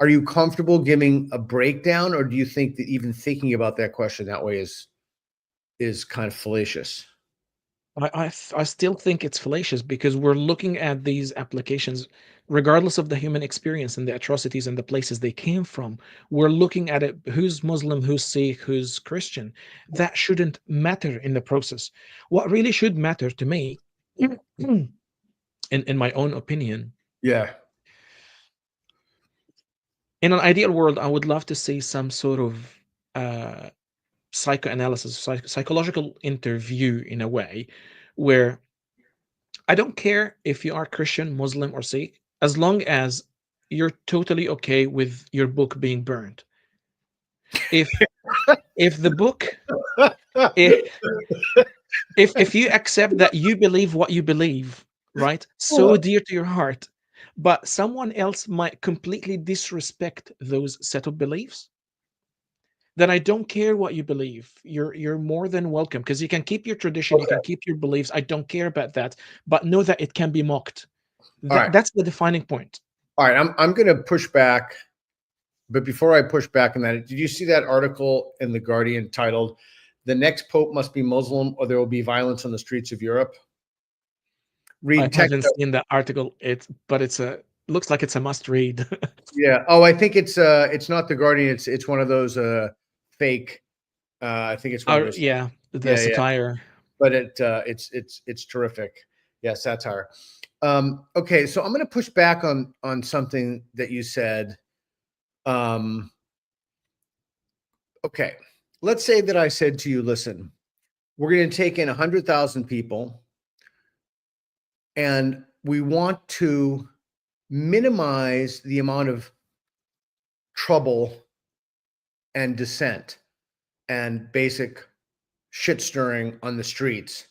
Are you comfortable giving a breakdown, or do you think that even thinking about that question that way is kind of fallacious? I still think it's fallacious because we're looking at these applications, regardless of the human experience and the atrocities and the places they came from. We're looking at it, who's Muslim, who's Sikh, who's Christian. That shouldn't matter in the process. What really should matter to me, in my own opinion, Yeah. in an ideal world, I would love to see some sort of uh, psychoanalysis, psychological interview in a way where I don't care if you are Christian, Muslim, or Sikh, as long as you're totally okay with your book being burned. If the book, if if you accept that you believe what you believe, right, so dear to your heart, but someone else might completely disrespect those set of beliefs, then I don't care what you believe. You're more than welcome because you can keep your tradition, you Okay. can keep your beliefs. I don't care about that, but know that it can be mocked. All right. That's the defining point. All right. I'm going to push back, but before I push back on that, did you see that article in the Guardian titled "The Next Pope Must Be Muslim, or There Will Be Violence on the Streets of Europe"? I Read text. haven't seen that article. But it's a looks like it's a must read. Yeah. Oh, I think it's not the Guardian. It's one of those fake. I think it's one of Or those. yeah, the Yeah, yeah. satire. But it's terrific. Yeah, satire. Okay, so I'm going to push back on something that you said. Um, okay, let's say that I said to you, listen, we're going to take in 100,000 people, and we want to minimize the amount of trouble and dissent and basic shit stirring on the streets.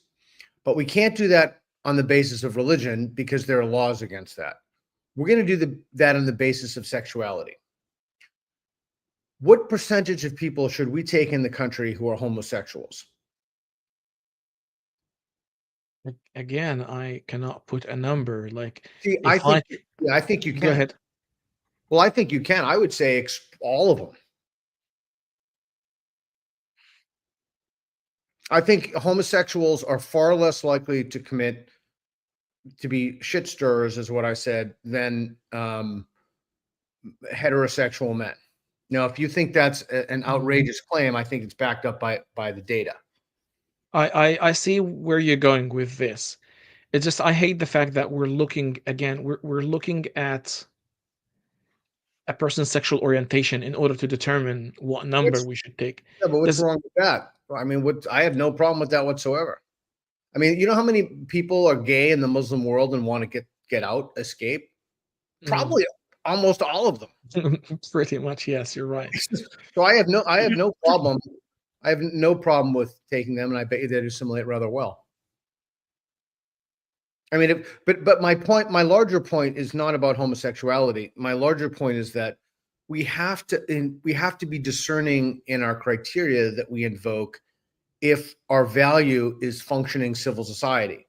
But we can't do that on the basis of religion because there are laws against that. We're going to do that on the basis of sexuality. What percentage of people should we take in the country who are homosexuals? Again, I cannot put a number. Like See, if I I think you go can. ahead. Well, I think you can. I would say all of them. I think homosexuals are far less likely to be shit stirrers, is what I said, than heterosexual men. Now, if you think that's an outrageous claim, I think it's backed up by the data. I see where you're going with this. It's just I hate the fact that we're looking again. We're looking at a person's sexual orientation in order to determine what number we should take. Yeah, but what's Does wrong with that? I mean, I have no problem with that whatsoever. I mean, you know how many people are gay in the Muslim world and want to get out, escape? Probably almost all of them. pretty much, yes, you're right. So I have no problem. I have no problem with taking them, and I bet you they'd assimilate rather well. I mean, but my larger point is not about homosexuality. My larger point is that we have to be discerning in our criteria that we invoke if our value is functioning civil society.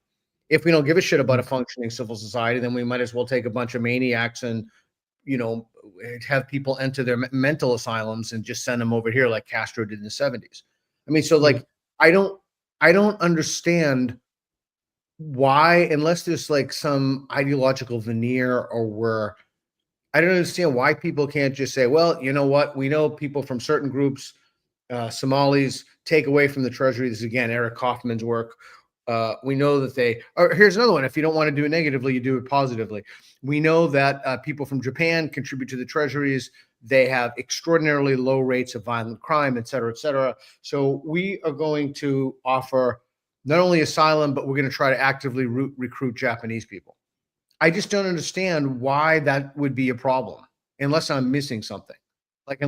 If we don't give a shit about a functioning civil society, then we might as well take a bunch of maniacs and, have people enter their mental asylums and just send them over here like Castro did in the 70s. I mean, so like, I don't understand why, unless there's like some ideological veneer or I don't understand why people can't just say, well, you know what? We know people from certain groups, Somalis, take away from the treasury. This is again Eric Kaufman's work. We know that here's another one. If you don't want to do it negatively, you do it positively. We know that people from Japan contribute to the treasuries. They have extraordinarily low rates of violent crime, et cetera, et cetera. So we are going to offer not only asylum, but we're going to try to actively recruit Japanese people. I just don't understand why that would be a problem, unless I'm missing something. Like,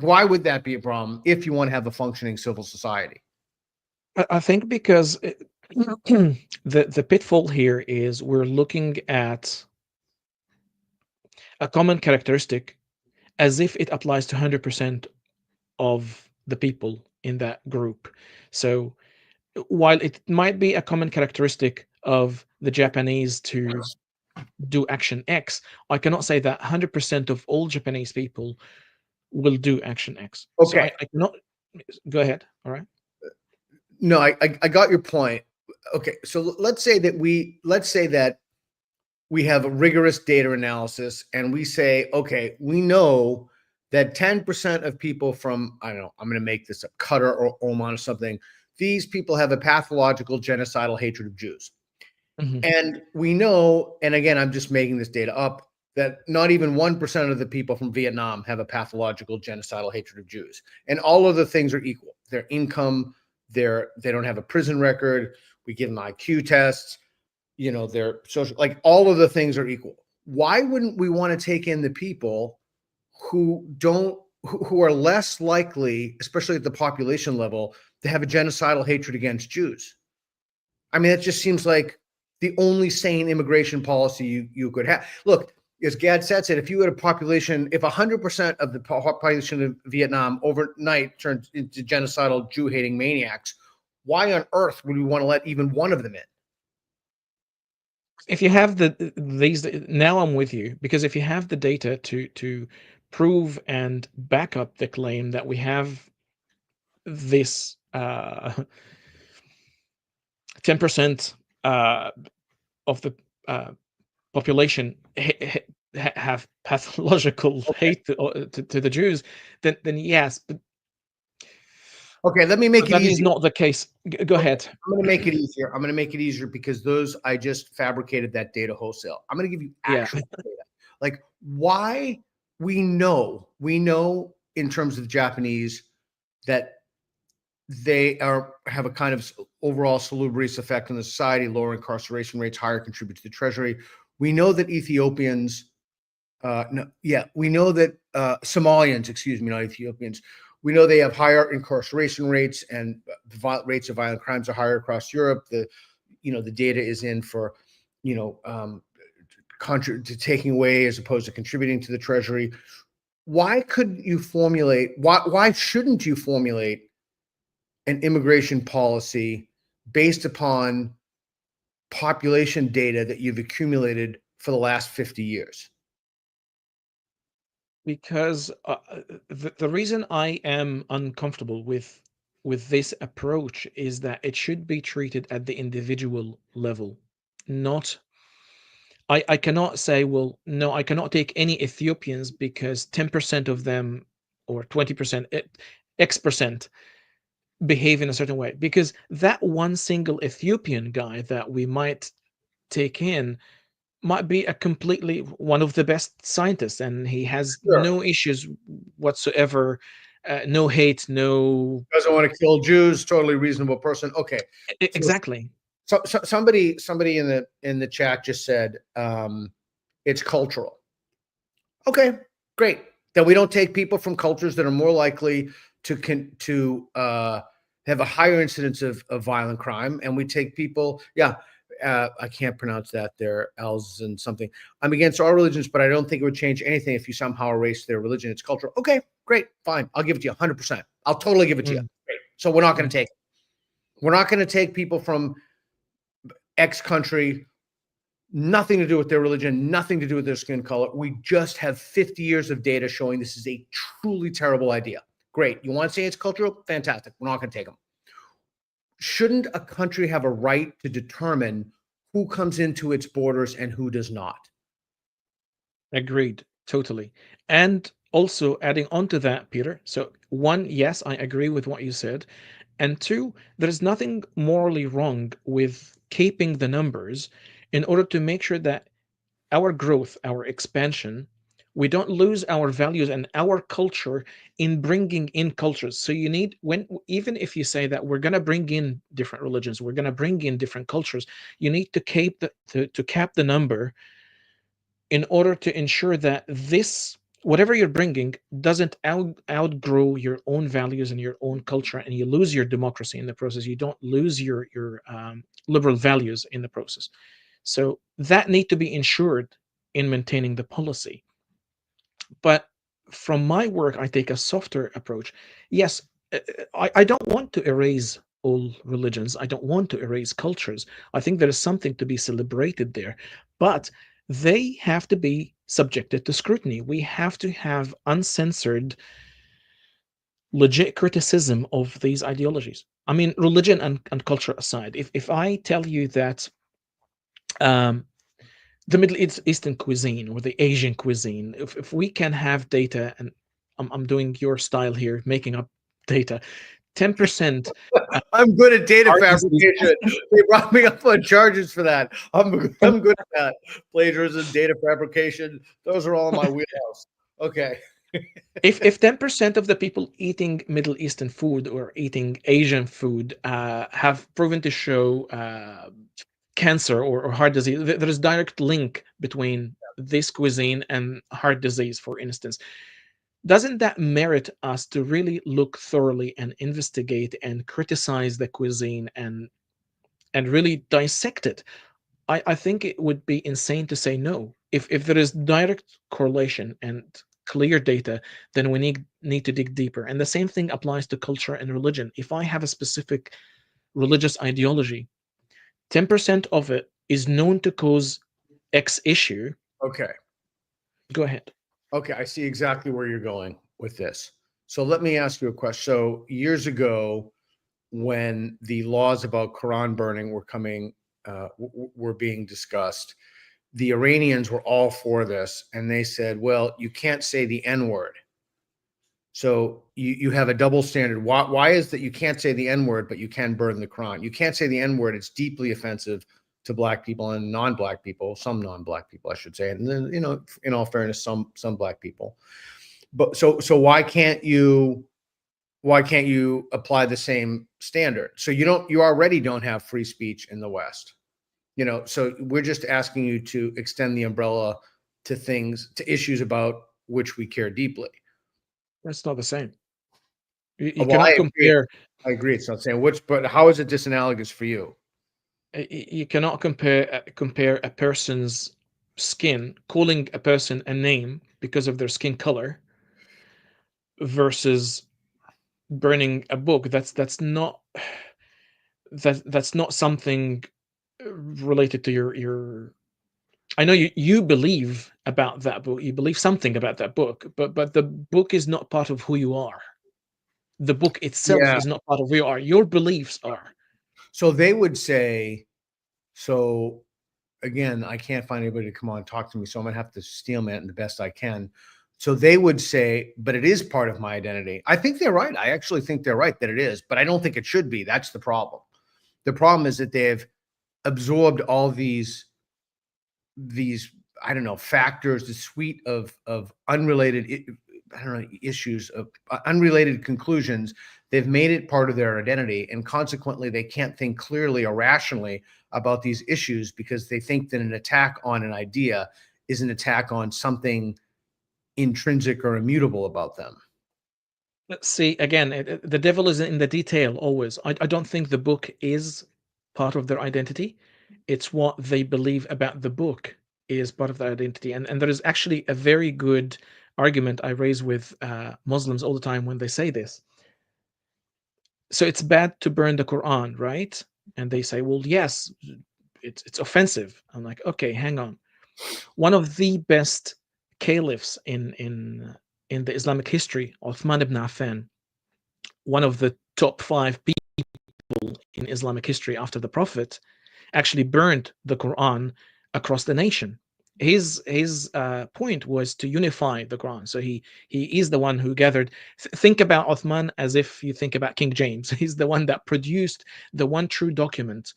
why would that be a problem if you want to have a functioning civil society? I think because the pitfall here is we're looking at a common characteristic as if it applies to 100% of the people in that group. So while it might be a common characteristic of the Japanese to do action X, I cannot say that 100% of all Japanese people will do action X. Okay. So I cannot. Go ahead. All right. No, I got your point. Okay, so let's say that we have a rigorous data analysis and we say, okay, we know that 10% of people from, I don't know, I'm going to make this up, Qatar or Oman or something, these people have a pathological genocidal hatred of Jews. And we know, and again, I'm just making this data up, that not even 1% of the people from Vietnam have a pathological genocidal hatred of Jews. And all of the things are equal. Their income, they don't have a prison record. We give them IQ tests, their social, like all of the things are equal. Why wouldn't we want to take in the people who are less likely, especially at the population level, to have a genocidal hatred against Jews? I mean, it just seems like the only sane immigration policy you could have. Look, as Gad said, if you had a population, if 100% of the population of Vietnam overnight turned into genocidal Jew-hating maniacs, why on earth would we want to let even one of them in? If you have these, now I'm with you, because if you have the data to prove and back up the claim that we have this 10% of the population have pathological hate to the Jews, then yes, but okay, let me make it easier. That is not the case. Go ahead. I'm going to make it easier. I'm going to make it easier because I just fabricated that data wholesale. I'm going to give you actual data. Like why we know in terms of Japanese that they have a kind of overall salubrious effect on the society, lower incarceration rates, higher contribute to the treasury. We know that Ethiopians, we know that Somalians, excuse me, not Ethiopians, we know they have higher incarceration rates and the rates of violent crimes are higher across Europe. The data is in for, taking away as opposed to contributing to the treasury. Why shouldn't you formulate an immigration policy based upon population data that you've accumulated for the last 50 years? Because the reason I am uncomfortable with this approach is that it should be treated at the individual level, not. I cannot say, well, no, I cannot take any Ethiopians because 10% of them or 20%, X percent behave in a certain way, because that one single Ethiopian guy that we might take in might be a completely one of the best scientists, and he has Sure. no issues whatsoever, no hate, no. Doesn't want to kill Jews, totally reasonable person. Okay. So, Exactly. somebody in the chat just said it's cultural. Okay, great. Then we don't take people from cultures that are more likely to have a higher incidence of violent crime, and we take people. Yeah, I can't pronounce that. There, Els and something. I'm against all religions, but I don't think it would change anything if you somehow erase their religion. It's cultural. Okay, great, fine. I'll give it to you 100%. I'll totally give it to you. Great. So we're not going to take. We're not going to take people from X country. Nothing to do with their religion, nothing to do with their skin color. We just have 50 years of data showing this is a truly terrible idea. Great. You want to say it's cultural? Fantastic. We're not going to take them. Shouldn't a country have a right to determine who comes into its borders and who does not? Agreed, totally. And also adding on to that, Peter. So, one, yes, I agree with what you said. And two, there's nothing morally wrong with keeping the numbers in order to make sure that our growth, our expansion, we don't lose our values and our culture in bringing in cultures. So you need, when even if you say that we're going to bring in different religions, we're going to bring in different cultures, you need to cap the number in order to ensure that this whatever you're bringing doesn't outgrow your own values and your own culture, and you lose your democracy in the process. You don't lose your liberal values in the process. So that need to be ensured in maintaining the policy. But from my work, I take a softer approach. Yes, I don't want to erase all religions. I don't want to erase cultures. I think there is something to be celebrated there, but they have to be subjected to scrutiny. We have to have uncensored, legit criticism of these ideologies. I mean, religion and culture aside, if I tell you that um, the Middle Eastern cuisine or the Asian cuisine, if we can have data, and I'm doing your style here, making up data, 10% I'm good at data heart disease. fabrication. They brought me up on charges for that. I'm good at that. Plagiarism, data fabrication, those are all in my wheelhouse. Okay. If 10% of the people eating Middle Eastern food or eating Asian food have proven to show cancer or heart disease, there is direct link between this cuisine and heart disease, for instance. Doesn't that merit us to really look thoroughly and investigate and criticize the cuisine and really dissect it? I think it would be insane to say no. If there is direct correlation and clear data, then we need to dig deeper. And the same thing applies to culture and religion. If I have a specific religious ideology, 10% of it is known to cause X issue. Okay. Go ahead. Okay. I see exactly where you're going with this. So let me ask you a question. So years ago, when the laws about Quran burning were being discussed, the Iranians were all for this, and they said, well, you can't say the N-word. So you have a double standard. Why is that you can't say the N-word, but you can burn the Quran? You can't say the N-word. It's deeply offensive to Black people and non-Black people, some non-Black people, I should say. And then, in all fairness, some Black people. But so why can't you apply the same standard? So you already don't have free speech in the West. So we're just asking you to extend the umbrella to issues about which we care deeply. That's not the same. You Well, cannot compare. I agree. It's not saying but how is it disanalogous for you? You cannot compare a person's skin, calling a person a name because of their skin color, versus burning a book. That's not something related to your. I know you believe about that book. You believe something about that book, but the book is not part of who you are. The book itself is not part of who you are. Your beliefs are. So they would say, so again, I can't find anybody to come on and talk to me, so I'm gonna have to steelman the best I can. So they would say, but it is part of my identity. I think they're right. I actually think they're right that it is, but I don't think it should be. That's the problem. The problem is that they've absorbed all these I don't know, factors, the suite of unrelated I don't know, issues of unrelated conclusions. They've made it part of their identity, and consequently they can't think clearly or rationally about these issues because they think that an attack on an idea is an attack on something intrinsic or immutable about them. Let's see, again, the devil is in the detail always. I don't think the book is part of their identity. It's what they believe about the book is part of their identity. And there is actually a very good argument I raise with Muslims all the time when they say this. So it's bad to burn the Quran, right? And they say, well, yes, it's offensive. I'm like, okay, hang on. One of the best caliphs in the Islamic history, Uthman ibn Affan, one of the top 5 people in Islamic history after the Prophet, actually burned the Quran across the nation. His point was to unify the Quran. So he is the one who gathered. Think about Uthman as if you think about King James. He's the one that produced the one true document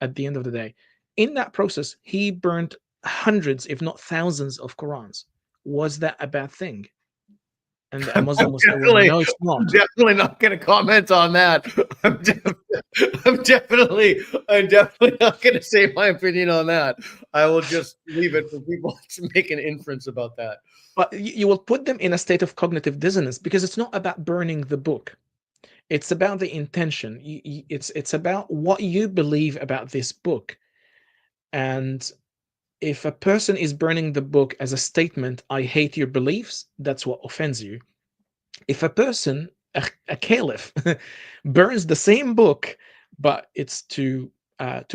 at the end of the day. In that process, he burned hundreds, if not thousands, of Qurans. Was that a bad thing? And a Muslim will say, well, no, it's not. I'm definitely not going to comment on that. I'm definitely not going to say my opinion on that. I will just leave it for people to make an inference about that. But you will put them in a state of cognitive dissonance because it's not about burning the book. It's about the intention. It's about what you believe about this book. And if a person is burning the book as a statement, I hate your beliefs, that's what offends you. If a person, a caliph, burns the same book, but it's to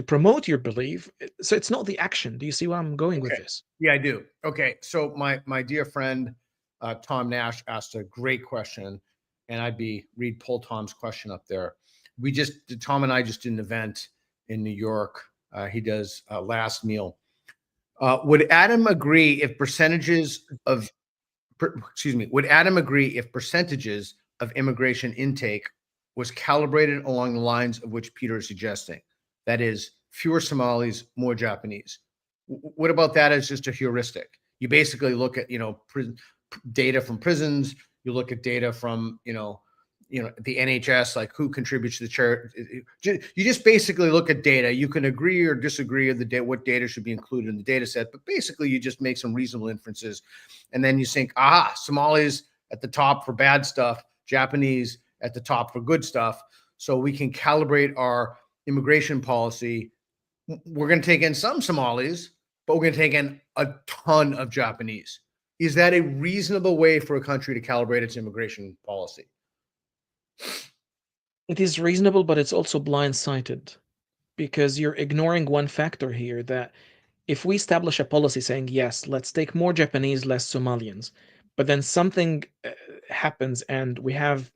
promote your belief, so it's not the action. Do you see where I'm going with this? Yeah, I do. Okay, so my dear friend Tom Nash asked a great question, and I'd read Paul Tom's question up there. Tom and I just did an event in New York. He does Last Meal. Would Adam agree if percentages of immigration intake was calibrated along the lines of which Peter is suggesting? That is, fewer Somalis, more Japanese. What about that as just a heuristic? You basically look at, data from prisons. You look at data from, the NHS, like who contributes to the charity. You just basically look at data. You can agree or disagree on what data should be included in the data set, but basically you just make some reasonable inferences. And then you think, Somalis at the top for bad stuff, Japanese at the top for good stuff. So we can calibrate our immigration policy. We're going to take in some Somalis, but we're going to take in a ton of Japanese. Is that a reasonable way for a country to calibrate its immigration policy? It is reasonable, but it's also blind-sighted because you're ignoring one factor here, that if we establish a policy saying, yes, let's take more Japanese, less Somalians, but then something happens and we have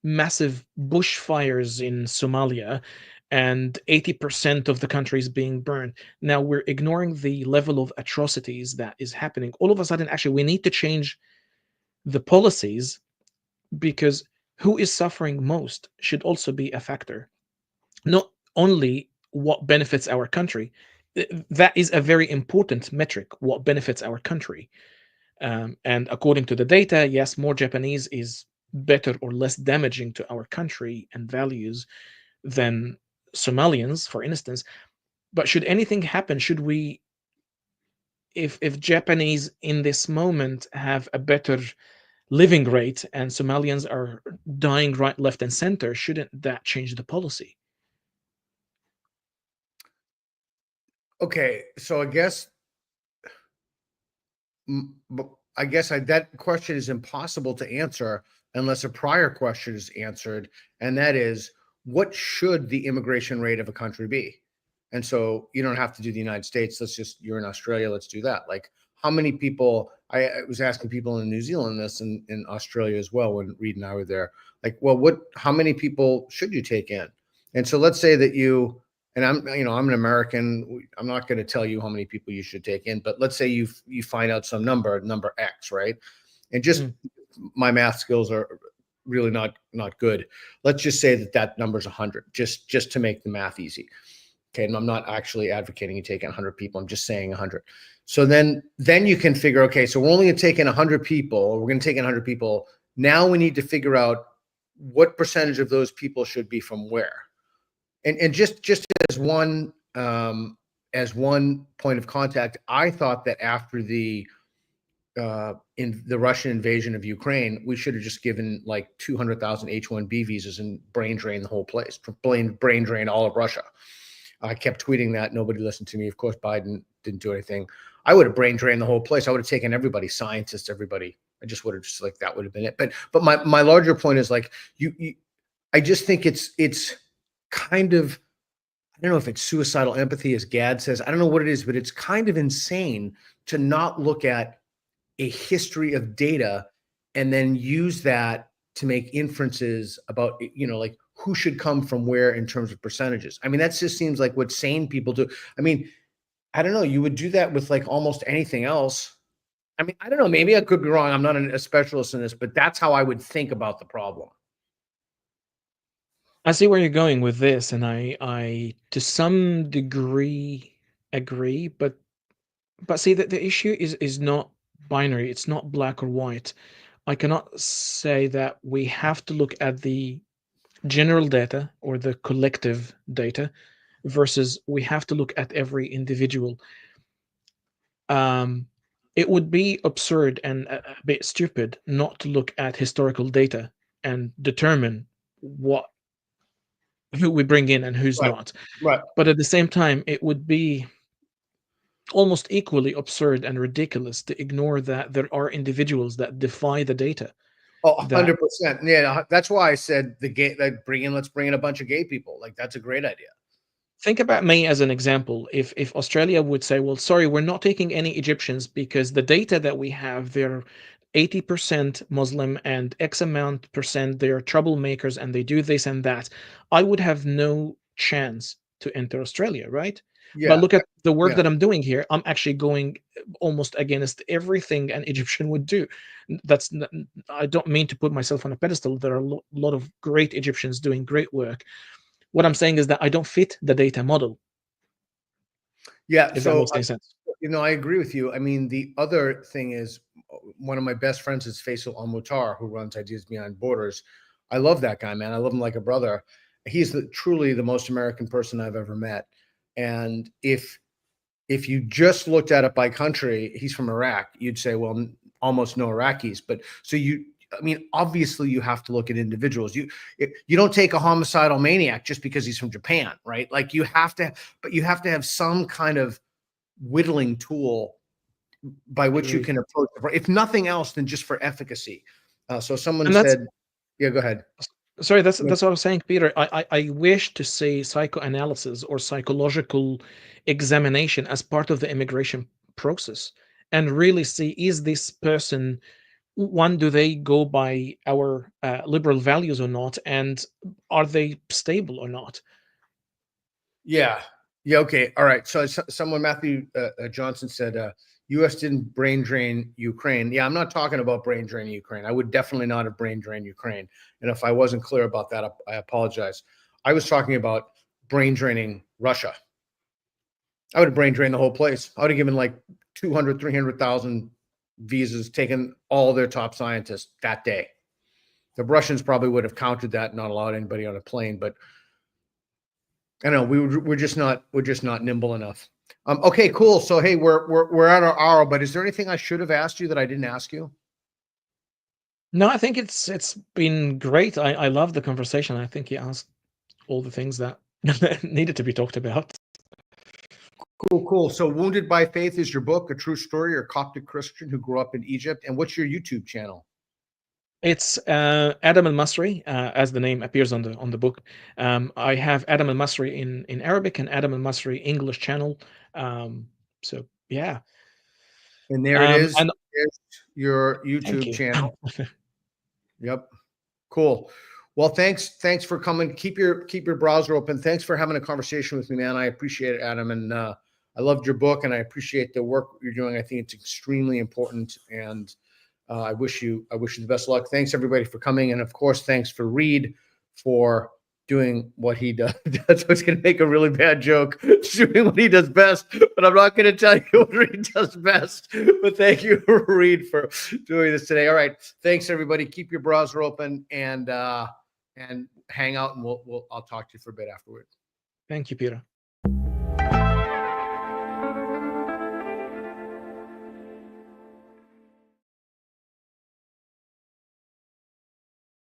massive bushfires in Somalia and 80% of the country is being burned. Now we're ignoring the level of atrocities that is happening. All of a sudden, actually, we need to change the policies because who is suffering most should also be a factor. Not only what benefits our country, that is a very important metric, what benefits our country. And according to the data, yes, more Japanese is better or less damaging to our country and values than Somalians, for instance. But should anything happen, should we, if Japanese in this moment have a better living rate and Somalians are dying right, left, and center, shouldn't that change the policy? Okay, so I guess that question is impossible to answer unless a prior question is answered, and that is, what should the immigration rate of a country be? And so you don't have to do the United States. You're in Australia. Let's do that. Like, how many people? I was asking people in New Zealand this, and in Australia as well when Reed and I were there. Like, well, how many people should you take in? And so let's say that and I'm an American. I'm not going to tell you how many people you should take in, but let's say you find out some number X, right? And just my math skills are really not good. Let's just say that number's 100, just to make the math easy. Okay, and I'm not actually advocating you taking 100 people. I'm just saying 100. So then you can figure, okay, so we're only going to take in 100 people. We're going to take in 100 people. Now we need to figure out what percentage of those people should be from where. And just as one point of contact, I thought that after in the Russian invasion of Ukraine, we should have just given like 200,000 H-1B visas and brain drain the whole place, brain drain all of Russia. I kept tweeting that. Nobody listened to me. Of course, Biden didn't do anything. I would have brain drained the whole place. I would have taken everybody, scientists, everybody. I just would have just like, that would have been it. But my larger point is like, I just think it's kind of, I don't know if it's suicidal empathy, as Gad says. I don't know what it is, but it's kind of insane to not look at a history of data and then use that to make inferences about, like who should come from where in terms of percentages. I mean, that just seems like what sane people do. I mean, I don't know. You would do that with like almost anything else. I mean, I don't know. Maybe I could be wrong. I'm not a specialist in this, but that's how I would think about the problem. I see where you're going with this, and I to some degree agree, but see that the issue is not binary. It's not black or white. I cannot say that we have to look at the general data or the collective data versus we have to look at every individual. It would be absurd and a bit stupid not to look at historical data and determine who we bring in and who's not. Right. But at the same time, it would be almost equally absurd and ridiculous to ignore that there are individuals that defy the data. Oh, 100%. Yeah, that's why I said let's bring in a bunch of gay people. Like, that's a great idea. Think about me as an example. If Australia would say, well, sorry, we're not taking any Egyptians because the data that we have, they're 80% Muslim and X amount percent they're troublemakers and they do this and that, I would have no chance to enter Australia, right? Yeah. But look at the work that I'm doing here. I'm actually going almost against everything an Egyptian would do. I don't mean to put myself on a pedestal. There are a lot of great Egyptians doing great work. What I'm saying is that I don't fit the data model. Yeah. If that makes any sense. I agree with you. I mean, the other thing is, one of my best friends is Faisal Al-Mutar, who runs Ideas Beyond Borders. I love that guy, man. I love him like a brother. He's truly the most American person I've ever met. And if you just looked at it by country, he's from Iraq, you'd say, well, almost no Iraqis. But obviously you have to look at individuals. You don't take a homicidal maniac just because he's from Japan, right? Like you have to have some kind of whittling tool by which you can approach it, if nothing else than just for efficacy. So someone said, yeah, go ahead. Sorry, that's what I was saying, Peter. I wish to say psychoanalysis or psychological examination as part of the immigration process and really see, is this person, one, do they go by our liberal values or not? And are they stable or not? Yeah. Okay. All right. So someone, Matthew Johnson said, U.S. didn't brain drain Ukraine. Yeah, I'm not talking about brain draining Ukraine. I would definitely not have brain drained Ukraine. And if I wasn't clear about that, I apologize. I was talking about brain draining Russia. I would have brain drained the whole place. I would have given like 200, 300,000 visas, taken all their top scientists that day. The Russians probably would have countered that and not allowed anybody on a plane, but I don't know. We're just not nimble enough. Okay, cool. So, hey, we're at our hour, but is there anything I should have asked you that I didn't ask you? No, I think it's been great. I love the conversation. I think you asked all the things that needed to be talked about. Cool. So, Wounded by Faith is your book, a true story, or Coptic Christian who grew up in Egypt. And what's your YouTube channel? It's Adam Elmasri, as the name appears on the book. I have Adam Elmasri in Arabic and Adam Elmasri English channel. So yeah. And there it is. There's your YouTube channel. Yep. Cool. Well, thanks for coming. Keep your browser open. Thanks for having a conversation with me, man. I appreciate it, Adam. And I loved your book and I appreciate the work you're doing. I think it's extremely important. And I wish you the best of luck. Thanks everybody for coming, and of course, thanks for Reed for doing what he does. I was going to make a really bad joke, doing what he does best, but I'm not going to tell you what Reed does best. But thank you, Reed, for doing this today. All right, thanks everybody. Keep your browser open and hang out, and I'll talk to you for a bit afterwards. Thank you, Peter.